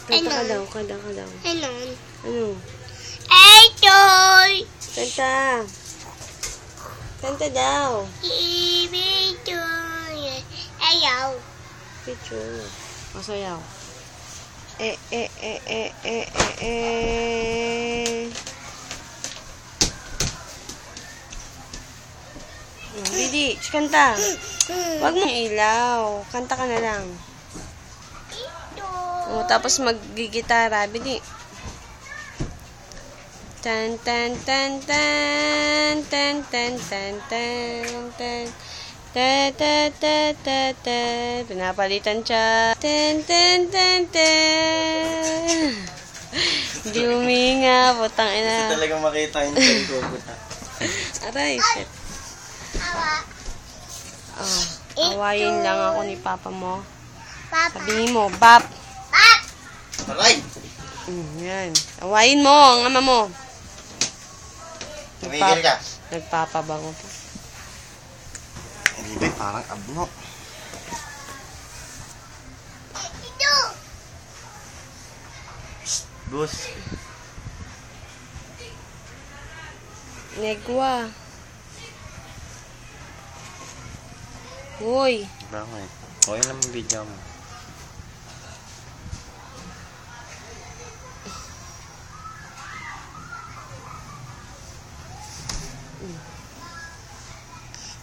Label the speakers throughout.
Speaker 1: Kanta ka daw, kanta ka daw.
Speaker 2: Ano?
Speaker 1: Ano?
Speaker 2: Itoy!
Speaker 1: Kanta. Kanta daw.
Speaker 2: Ibitoy! Ayaw!
Speaker 1: Picture. Masayaw. Eh. Didi, kanta. Wag mo ilaw. Kanta ka na lang. O, tapos maggigitara, Bidi. Tan tan tan tan tan tan tan tan tan ta ta ta ta ta. Pinapalitan siya. Tan tan tan tan. Hindi huminga, putang ina.
Speaker 3: Hindi talaga makita yung sa'yo ko, puta.
Speaker 1: Aray, shit. Oh, awayin lang ako ni papa mo.
Speaker 2: Papa!
Speaker 1: Sabihin mo, Bap.
Speaker 2: Pap!
Speaker 3: Aray!
Speaker 1: Yan. Awayin mo ang ama mo.
Speaker 3: Tumigil ka.
Speaker 1: Nagpapabango pa.
Speaker 3: Hindi ba, parang abno.
Speaker 2: Ito!
Speaker 3: Boss.
Speaker 1: Negwa. Uy.
Speaker 3: Bakit? Okay naman video mo.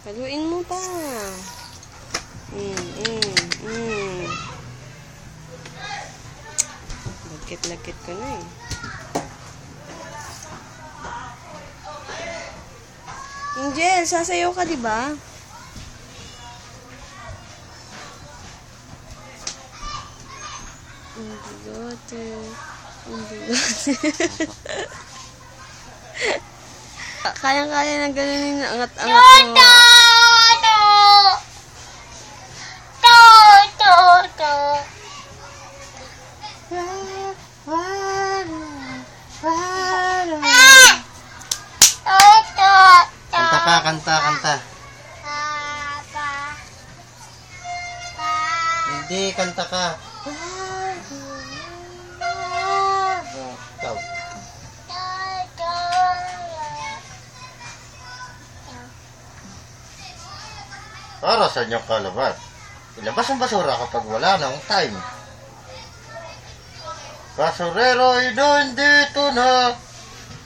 Speaker 1: Paluin mo pa. Lagkit-lagkit ko na eh. Angel, sasayaw ka, di ba? Ang bigote. Ang bigote. Kayang-kaya na ganun yung angat-angat mo.
Speaker 3: Kanta. Hindi, kanta ka. Ikaw. Para sa inyo kalabat. Ilabas ang basura kapag wala nang time. Basurero, dito na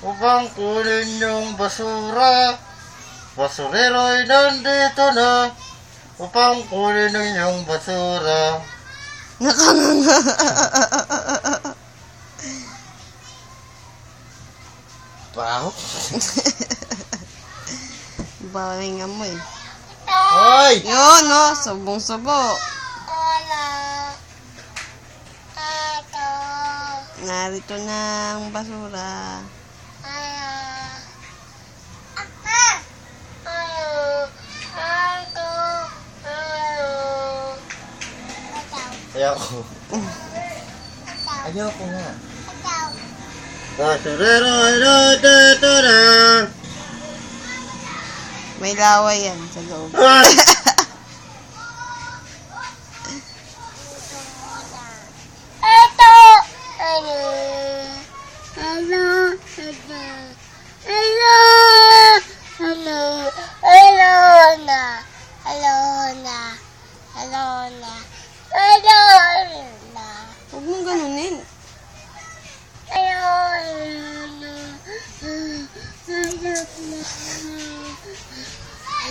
Speaker 3: upang kunin yung basura. Basurero, nandito na upang kunin yung basura.
Speaker 1: Nakanganga.
Speaker 3: Baho.
Speaker 1: Bawing mo eh.
Speaker 3: Hoy!
Speaker 1: Yun, no? Subong-subo. Narito na ang basura.
Speaker 3: Ayoko. Ayoko nga. Basurero, dito na.
Speaker 1: May laway yan sa loob. Huwag mong ganunin.